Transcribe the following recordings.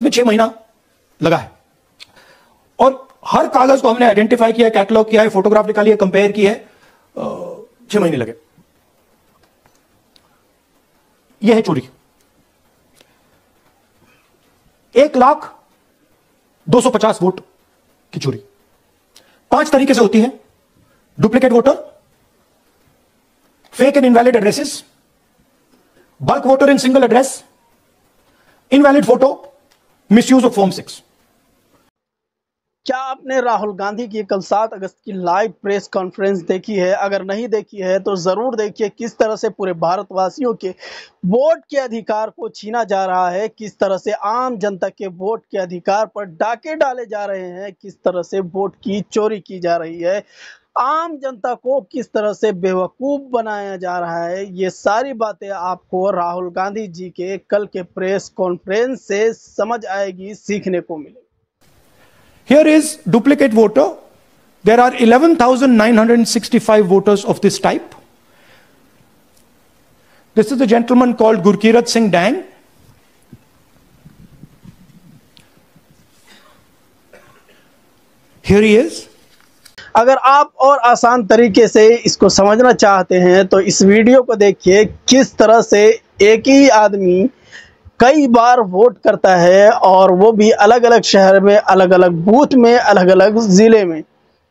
इसमें 6 महीना लगा है और हर कागज को हमने आइडेंटिफाई किया, कैटलॉग किया है, फोटोग्राफ निकाली है, कंपेयर की है, 6 महीने लगे। यह है चोरी। 1,02,50 वोट की चोरी 5 तरीके से होती है। Duplicate voter, fake and invalid addresses, bulk voter in single address, invalid photo, misuse of form 6। क्या आपने राहुल गांधी की कल 7 अगस्त की लाइव प्रेस कॉन्फ्रेंस देखी है? अगर नहीं देखी है तो जरूर देखिए। किस तरह से पूरे भारतवासियों के वोट के अधिकार को छीना जा रहा है, किस तरह से आम जनता के वोट के अधिकार पर डाके डाले जा रहे हैं, किस तरह से वोट की चोरी की जा रही है, आम जनता को किस तरह से बेवकूफ बनाया जा रहा है। ये सारी बातें आपको राहुल गांधी जी के कल के प्रेस कॉन्फ्रेंस से समझ आएगी, सीखने को मिलेगी। Here is duplicate voter. There are 11,965 voters of this type. This is a gentleman called Gurkirat Singh Dang. Here he is. अगर आप और आसान तरीके से इसको समझना चाहते हैं तो इस वीडियो को देखिए। किस तरह से एक ही आदमी कई बार वोट करता है और वो भी अलग अलग शहर में, अलग अलग बूथ में, अलग अलग ज़िले में।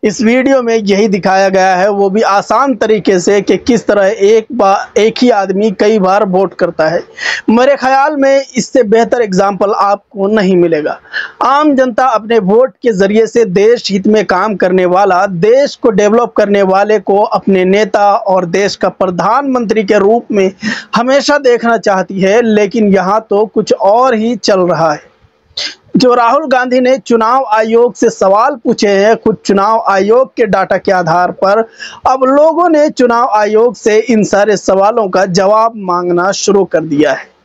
इस वीडियो में यही दिखाया गया है, वो भी आसान तरीके से कि किस तरह एक ही आदमी कई बार वोट करता है। मेरे ख्याल में इससे बेहतर एग्जाम्पल आपको नहीं मिलेगा। आम जनता अपने वोट के ज़रिए से देश हित में काम करने वाला, देश को डेवलप करने वाले को अपने नेता और देश का प्रधानमंत्री के रूप में हमेशा देखना चाहती है, लेकिन यहाँ तो कुछ और ही चल रहा है। जो राहुल गांधी ने चुनाव आयोग से सवाल पूछे हैं, खुद चुनाव आयोग के डाटा के आधार पर अब लोगों ने चुनाव आयोग से इन सारे सवालों का जवाब मांगना शुरू कर दिया है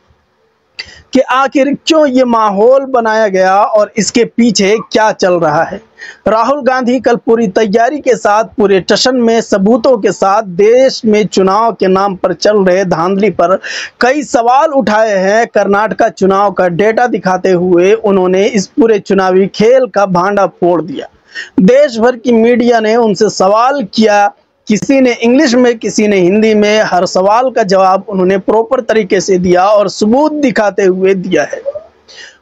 कि आखिर क्यों ये माहौल बनाया गया और इसके पीछे क्या चल रहा है। राहुल गांधी कल पूरी तैयारी के साथ, पूरे टशन में सबूतों के साथ देश में चुनाव के नाम पर चल रहे धांधली पर कई सवाल उठाए हैं। कर्नाटका चुनाव का डेटा दिखाते हुए उन्होंने इस पूरे चुनावी खेल का भांडा फोड़ दिया। देश भर की मीडिया ने उनसे सवाल किया, किसी ने इंग्लिश में, किसी ने हिंदी में। हर सवाल का जवाब उन्होंने प्रॉपर तरीके से दिया और सबूत दिखाते हुए दिया है।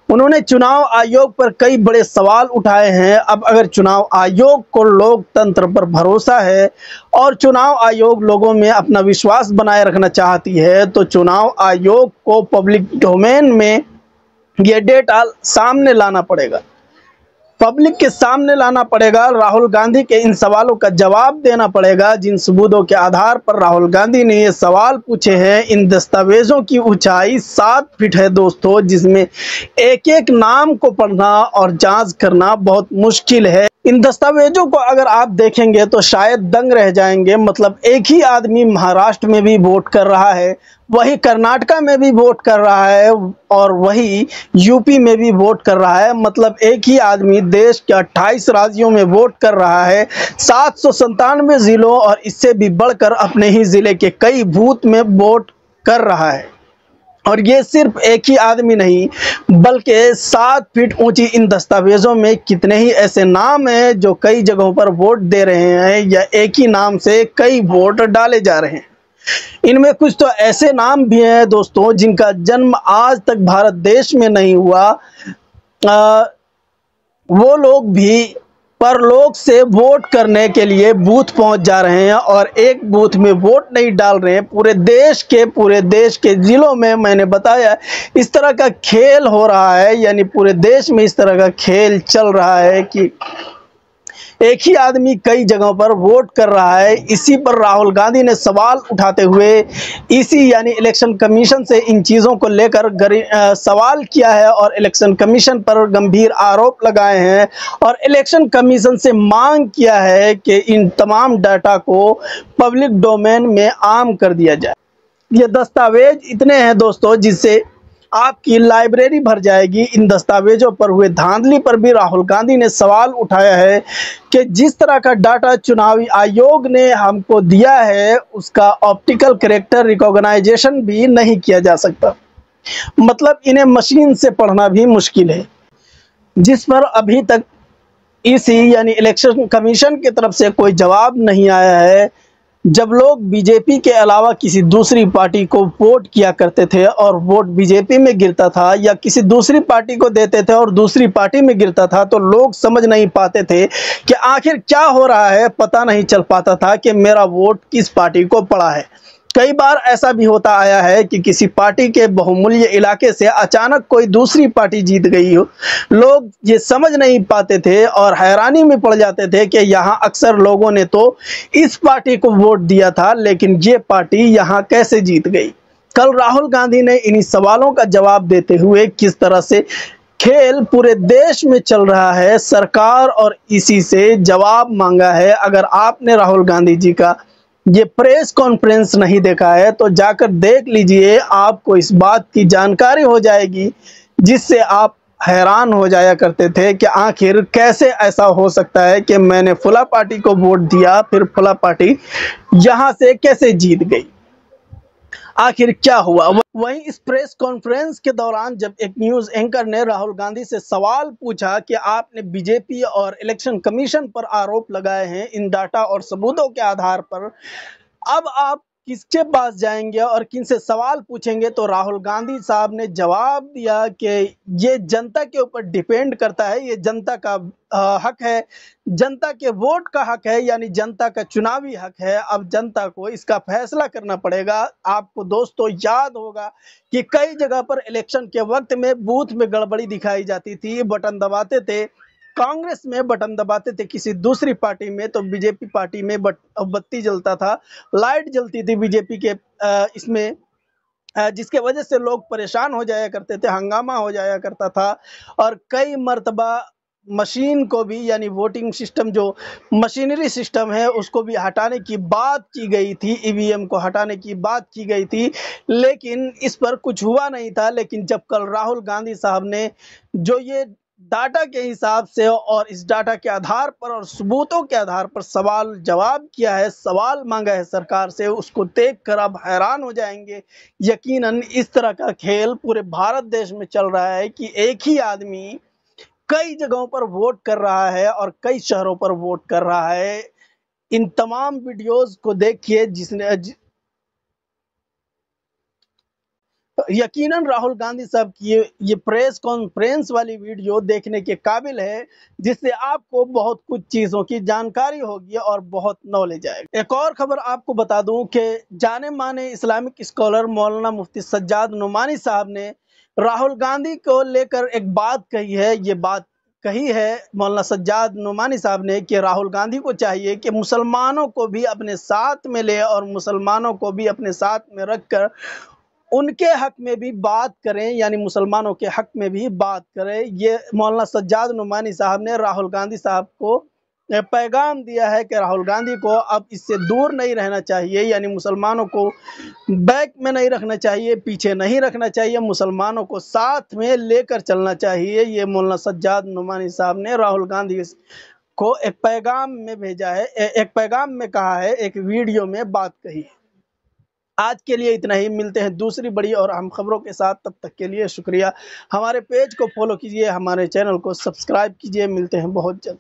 उन्होंने चुनाव आयोग पर कई बड़े सवाल उठाए हैं। अब अगर चुनाव आयोग को लोकतंत्र पर भरोसा है और चुनाव आयोग लोगों में अपना विश्वास बनाए रखना चाहती है तो चुनाव आयोग को पब्लिक डोमेन में ये डेटा सामने लाना पड़ेगा, पब्लिक के सामने लाना पड़ेगा। राहुल गांधी के इन सवालों का जवाब देना पड़ेगा। जिन सबूतों के आधार पर राहुल गांधी ने ये सवाल पूछे हैं, इन दस्तावेजों की ऊंचाई 7 फीट है दोस्तों, जिसमें एक एक नाम को पढ़ना और जांच करना बहुत मुश्किल है। इन दस्तावेजों को अगर आप देखेंगे तो शायद दंग रह जाएंगे। मतलब एक ही आदमी महाराष्ट्र में भी वोट कर रहा है, वही कर्नाटका में भी वोट कर रहा है और वही यूपी में भी वोट कर रहा है। मतलब एक ही आदमी देश के 28 राज्यों में वोट कर रहा है, 797 जिलों और इससे भी बढ़कर अपने ही जिले के कई बूथ में वोट कर रहा है। और ये सिर्फ एक ही आदमी नहीं बल्कि 7 फीट ऊंची इन दस्तावेजों में कितने ही ऐसे नाम हैं जो कई जगहों पर वोट दे रहे हैं या एक ही नाम से कई वोट डाले जा रहे हैं। इनमें कुछ तो ऐसे नाम भी हैं दोस्तों जिनका जन्म आज तक भारत देश में नहीं हुआ। वो लोग भी परलोक से वोट करने के लिए बूथ पहुंच जा रहे हैं और एक बूथ में वोट नहीं डाल रहे हैं। पूरे देश के जिलों में मैंने बताया इस तरह का खेल हो रहा है, यानी पूरे देश में इस तरह का खेल चल रहा है कि एक ही आदमी कई जगहों पर वोट कर रहा है। इसी पर राहुल गांधी ने सवाल उठाते हुए इसी यानी इलेक्शन कमीशन से इन चीज़ों को लेकर सवाल किया है और इलेक्शन कमीशन पर गंभीर आरोप लगाए हैं और इलेक्शन कमीशन से मांग किया है कि इन तमाम डाटा को पब्लिक डोमेन में आम कर दिया जाए। ये दस्तावेज इतने हैं दोस्तों जिससे आपकी लाइब्रेरी भर जाएगी। इन दस्तावेजों पर हुए धांधली पर भी राहुल गांधी ने सवाल उठाया है कि जिस तरह का डाटा चुनावी आयोग ने हमको दिया है उसका ऑप्टिकल कैरेक्टर रिकॉग्नाइजेशन भी नहीं किया जा सकता। मतलब इन्हें मशीन से पढ़ना भी मुश्किल है। जिस पर अभी तक ईसी यानी इलेक्शन कमीशन की तरफ से कोई जवाब नहीं आया है। जब लोग बीजेपी के अलावा किसी दूसरी पार्टी को वोट किया करते थे और वोट बीजेपी में गिरता था या किसी दूसरी पार्टी को देते थे और दूसरी पार्टी में गिरता था, तो लोग समझ नहीं पाते थे कि आखिर क्या हो रहा है। पता नहीं चल पाता था कि मेरा वोट किस पार्टी को पड़ा है। कई बार ऐसा भी होता आया है कि किसी पार्टी के बहुमूल्य इलाके से अचानक कोई दूसरी पार्टी जीत गई हो। लोग ये समझ नहीं पाते थे और हैरानी में पड़ जाते थे कि यहाँ अक्सर लोगों ने तो इस पार्टी को वोट दिया था, लेकिन ये पार्टी यहाँ कैसे जीत गई। कल राहुल गांधी ने इन्हीं सवालों का जवाब देते हुए किस तरह से खेल पूरे देश में चल रहा है, सरकार और इसी से जवाब मांगा है। अगर आपने राहुल गांधी जी का ये प्रेस कॉन्फ्रेंस नहीं देखा है तो जाकर देख लीजिए, आपको इस बात की जानकारी हो जाएगी जिससे आप हैरान हो जाया करते थे कि आखिर कैसे ऐसा हो सकता है कि मैंने फला पार्टी को वोट दिया, फिर फला पार्टी यहां से कैसे जीत गई, आखिर क्या हुआ। वहीं इस प्रेस कॉन्फ्रेंस के दौरान जब एक न्यूज एंकर ने राहुल गांधी से सवाल पूछा कि आपने बीजेपी और इलेक्शन कमीशन पर आरोप लगाए हैं इन डाटा और सबूतों के आधार पर, अब आप किसके पास जाएंगे और किनसे सवाल पूछेंगे, तो राहुल गांधी साहब ने जवाब दिया कि ये जनता के ऊपर डिपेंड करता है, ये जनता का हक है, जनता के वोट का हक है, यानी जनता का चुनावी हक है। अब जनता को इसका फैसला करना पड़ेगा। आपको दोस्तों याद होगा कि कई जगह पर इलेक्शन के वक्त में बूथ में गड़बड़ी दिखाई जाती थी, बटन दबाते थे, कांग्रेस में बटन दबाते थे, किसी दूसरी पार्टी में तो बीजेपी पार्टी में बत्ती जलता था, लाइट जलती थी बीजेपी के इसमें, जिसके वजह से लोग परेशान हो जाया करते थे, हंगामा हो जाया करता था। और कई मर्तबा मशीन को भी, यानी वोटिंग सिस्टम जो मशीनरी सिस्टम है उसको भी हटाने की बात की गई थी, ईवीएम को हटाने की बात की गई थी, लेकिन इस पर कुछ हुआ नहीं था। लेकिन जब कल राहुल गांधी साहब ने जो ये डाटा के हिसाब से और इस डाटा के आधार पर और सबूतों के आधार पर सवाल जवाब किया है, सवाल मांगा है सरकार से, उसको देखकर आप हैरान हो जाएंगे। यकीनन इस तरह का खेल पूरे भारत देश में चल रहा है कि एक ही आदमी कई जगहों पर वोट कर रहा है और कई शहरों पर वोट कर रहा है। इन तमाम वीडियोस को देखिए, जिसने यकीनन राहुल गांधी साहब की ये प्रेस कॉन्फ्रेंस वाली वीडियो देखने के काबिल है, जिससे आपको बहुत कुछ चीजों की जानकारी होगी और बहुत नॉलेज आएगा। एक और खबर आपको बता दूं कि जाने माने इस्लामिक स्कॉलर मौलाना मुफ्ती सज्जाद नुमानी साहब ने राहुल गांधी को लेकर एक बात कही है। ये बात कही है मौलाना सज्जाद नुमानी साहब ने कि राहुल गांधी को चाहिए कि मुसलमानों को भी अपने साथ में ले और मुसलमानों को भी अपने साथ में रखकर उनके हक में भी बात करें, यानी मुसलमानों के हक में भी बात करें। ये मौलाना सज्जाद नुमानी साहब ने राहुल गांधी साहब को पैगाम दिया है कि राहुल गांधी को अब इससे दूर नहीं रहना चाहिए, यानी मुसलमानों को बैक में नहीं रखना चाहिए, पीछे नहीं रखना चाहिए, मुसलमानों को साथ में लेकर चलना चाहिए। ये मौलाना सज्जाद नुमानी साहब ने राहुल गांधी को एक पैगाम में भेजा है, एक पैगाम में कहा है, एक वीडियो में बात कही है। आज के लिए इतना ही, मिलते हैं दूसरी बड़ी और अहम खबरों के साथ। तब तक के लिए शुक्रिया। हमारे पेज को फॉलो कीजिए, हमारे चैनल को सब्सक्राइब कीजिए। मिलते हैं बहुत जल्द।